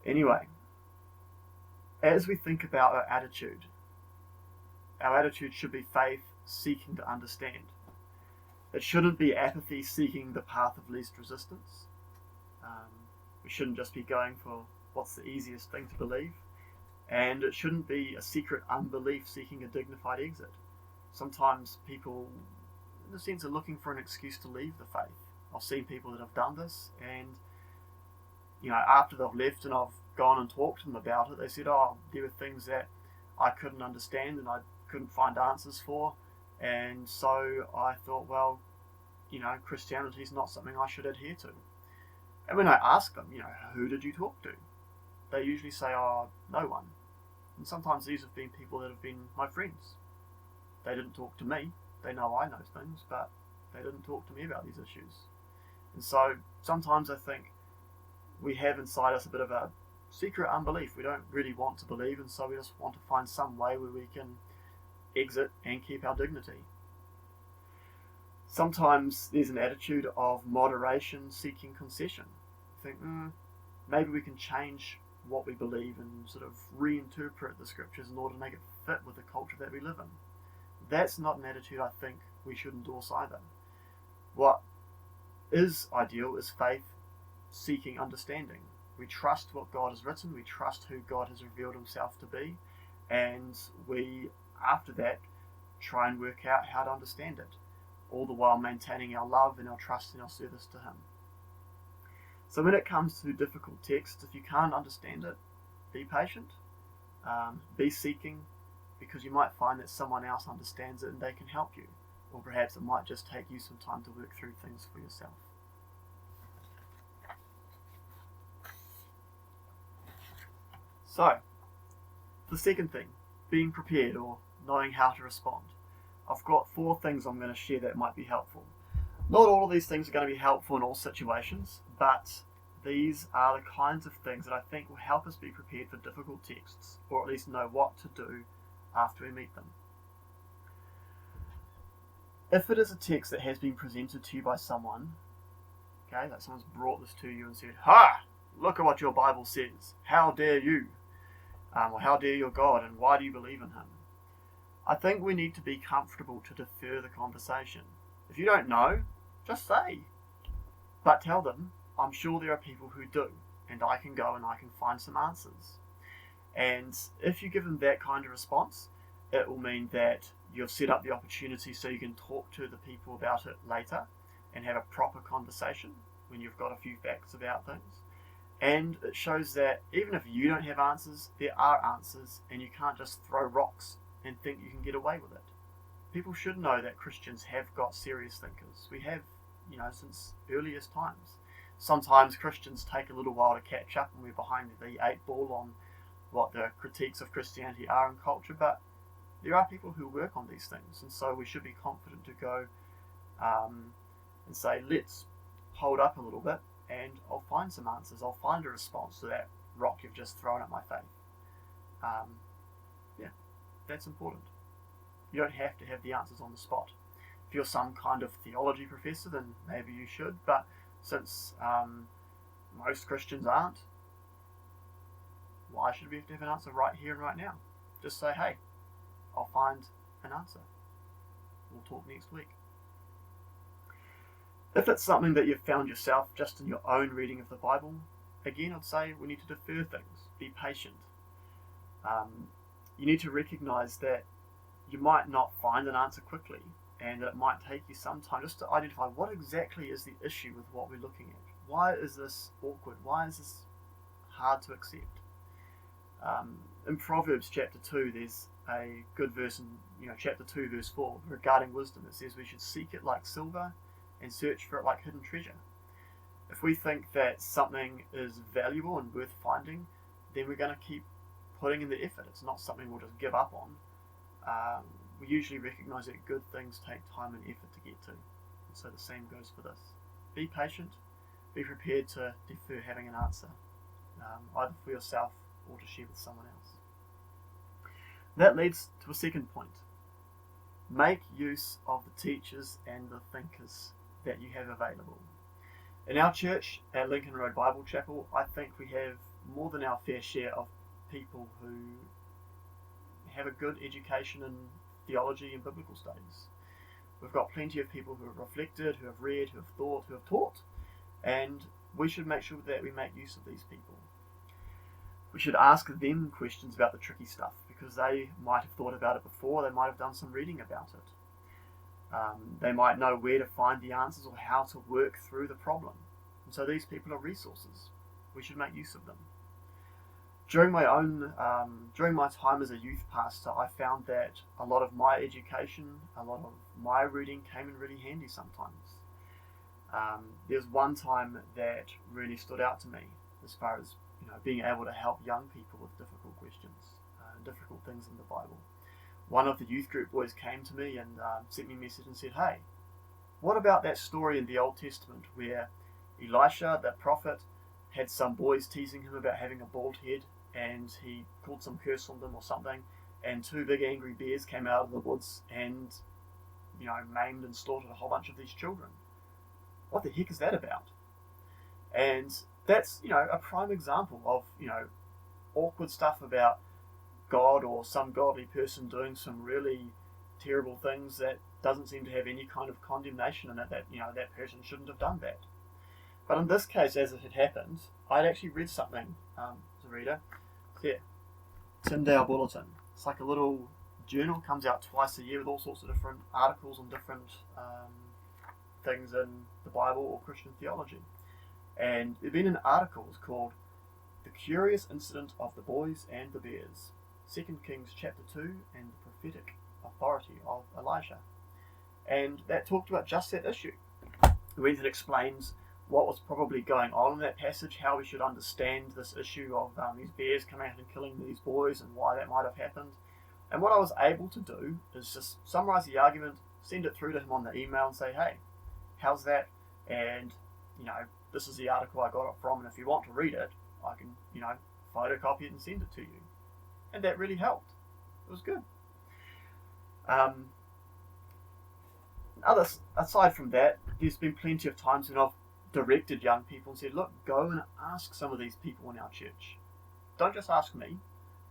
Anyway, as we think about our attitude should be faith seeking to understand. It shouldn't be apathy seeking the path of least resistance. We shouldn't just be going for what's the easiest thing to believe. And it shouldn't be a secret unbelief seeking a dignified exit. Sometimes people, in a sense, are looking for an excuse to leave the faith. I've seen people that have done this, and after they've left and I've gone and talked to them about it, they said, "Oh, there were things that I couldn't understand and I couldn't find answers for, and so I thought, well, Christianity is not something I should adhere to." And when I ask them, who did you talk to? They usually say, "Oh, no one." And sometimes these have been people that have been my friends. They didn't talk to me. They know I know things, but they didn't talk to me about these issues. And so sometimes I think we have inside us a bit of a secret unbelief. We don't really want to believe, and so we just want to find some way where we can exit and keep our dignity. Sometimes there's an attitude of moderation seeking concession. You think, maybe we can change what we believe and sort of reinterpret the scriptures in order to make it fit with the culture that we live in. That's not an attitude I think we should endorse either. What is ideal is faith seeking understanding. We trust what God has written, we trust who God has revealed himself to be, and we, after that, try and work out how to understand it, all the while maintaining our love and our trust and our service to him. So when it comes to difficult texts, if you can't understand it, be patient, be seeking, because you might find that someone else understands it and they can help you, or perhaps it might just take you some time to work through things for yourself. So, the second thing, being prepared or knowing how to respond. I've got 4 things I'm going to share that might be helpful. Not all of these things are going to be helpful in all situations, but these are the kinds of things that I think will help us be prepared for difficult texts, or at least know what to do after we meet them. If it is a text that has been presented to you by someone, like someone's brought this to you and said, "Ha! Look at what your Bible says. How dare you? Or how dare your God, and why do you believe in him?" I think we need to be comfortable to defer the conversation. If you don't know, just say. But tell them, "I'm sure there are people who do, and I can go and I can find some answers." And if you give them that kind of response, it will mean that you've set up the opportunity so you can talk to the people about it later and have a proper conversation when you've got a few facts about things. And it shows that even if you don't have answers, there are answers, and you can't just throw rocks and think you can get away with it. People should know that Christians have got serious thinkers. We have, since earliest times. Sometimes Christians take a little while to catch up and we're behind the 8 ball on what the critiques of Christianity are in culture, but there are people who work on these things, and so we should be confident to go and say, let's hold up a little bit and I'll find some answers. I'll find a response to that rock you've just thrown at my faith. That's important. You don't have to have the answers on the spot. If you're some kind of theology professor, then maybe you should, but since most Christians aren't, why should we have to have an answer right here and right now? Just say, "Hey, I'll find an answer. We'll talk next week." If it's something that you've found yourself just in your own reading of the Bible, again, I'd say we need to defer things. Be patient. You need to recognize that you might not find an answer quickly, and that it might take you some time just to identify what exactly is the issue with what we're looking at. Why is this awkward? Why is this hard to accept? In Proverbs chapter 2, there's a good verse in chapter 2 verse 4 regarding wisdom. It says we should seek it like silver and search for it like hidden treasure. If we think that something is valuable and worth finding, then we're going to keep putting in the effort. It's not something we'll just give up on. We usually recognize that good things take time and effort to get to. And so the same goes for this. Be patient. Be prepared to defer having an answer, either for yourself or to share with someone else. That leads to a second point. Make use of the teachers and the thinkers that you have available. In our church at Lincoln Road Bible Chapel, I think we have more than our fair share of people who have a good education in theology and biblical studies. We've got plenty of people who have reflected, who have read, who have thought, who have taught, and we should make sure that we make use of these people. We should ask them questions about the tricky stuff, because they might have thought about it before, they might have done some reading about it. They might know where to find the answers or how to work through the problem. And so these people are resources. We should make use of them. During my time as a youth pastor, I found that a lot of my education, a lot of my reading came in really handy sometimes. There's one time that really stood out to me as far as being able to help young people with difficult questions, difficult things in the Bible. One of the youth group boys came to me and sent me a message and said, "Hey, what about that story in the Old Testament where Elisha, the prophet, had some boys teasing him about having a bald head, and he called some curse on them or something, and two big angry bears came out of the woods and maimed and slaughtered a whole bunch of these children. What the heck is that about?" And that's a prime example of awkward stuff about God or some godly person doing some really terrible things that doesn't seem to have any kind of condemnation in it, that that person shouldn't have done that. But in this case, as it had happened, I'd actually read something as a reader. Here, it's in our bulletin. It's like a little journal, comes out twice a year with all sorts of different articles on different things in the Bible or Christian theology. And there'd been an article called "The Curious Incident of the Boys and the Bears, 2 Kings chapter 2 and the prophetic authority of Elisha." And that talked about just that issue. It explains what was probably going on in that passage, how we should understand this issue of these bears coming out and killing these boys and why that might have happened. And what I was able to do is just summarize the argument, send it through to him on the email and say, "Hey, how's that? And this is the article I got it from, and if you want to read it, I can photocopy it and send it to you." And that really helped. It was good. Aside from that, there's been plenty of times when I've directed young people and said, "Look, go and ask some of these people in our church. Don't just ask me.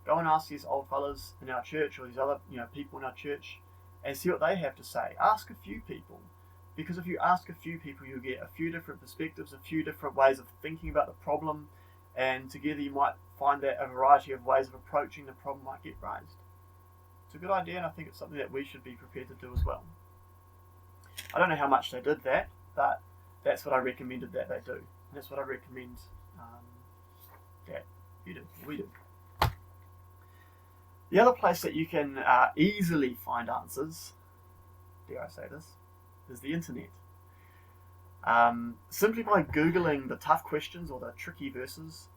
Go and ask these old fellas in our church or these other people in our church and see what they have to say. Ask a few people, because if you ask a few people, you'll get a few different perspectives, a few different ways of thinking about the problem, and together you might find that a variety of ways of approaching the problem might get raised." It's a good idea, and I think it's something that we should be prepared to do as well. I don't know how much they did that, but that's what I recommended that they do. And that's what I recommend that you do, we do. The other place that you can easily find answers, dare I say this, is the internet. Simply by Googling the tough questions or the tricky verses,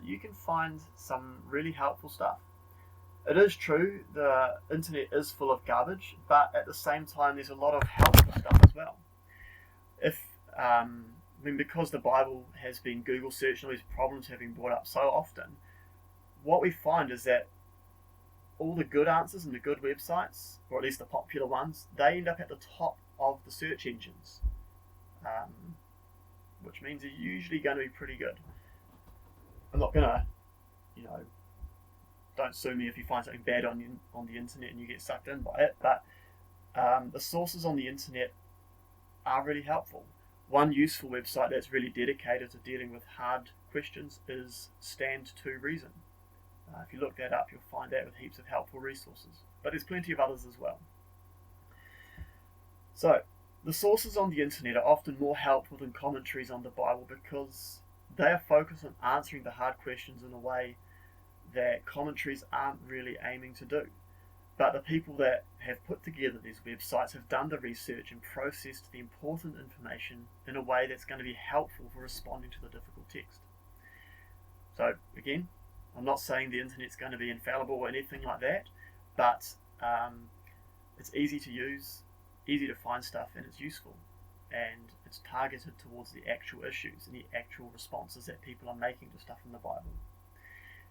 you can find some really helpful stuff. It is true, the internet is full of garbage, but at the same time there's a lot of helpful stuff as well. Because the Bible has been Google searched and all these problems have been brought up so often, what we find is that all the good answers and the good websites, or at least the popular ones, they end up at the top of the search engines, which means they're usually going to be pretty good. I'm not going to, don't sue me if you find something bad on the internet and you get sucked in by it, but the sources on the internet are really helpful. One useful website that's really dedicated to dealing with hard questions is Stand to Reason. If you look that up, you'll find that with heaps of helpful resources. But there's plenty of others as well. So, the sources on the internet are often more helpful than commentaries on the Bible because they are focused on answering the hard questions in a way that commentaries aren't really aiming to do. But the people that have put together these websites have done the research and processed the important information in a way that's going to be helpful for responding to the difficult text. So again, I'm not saying the internet's going to be infallible or anything like that, but it's easy to use, easy to find stuff, and it's useful. And it's targeted towards the actual issues and the actual responses that people are making to stuff in the Bible.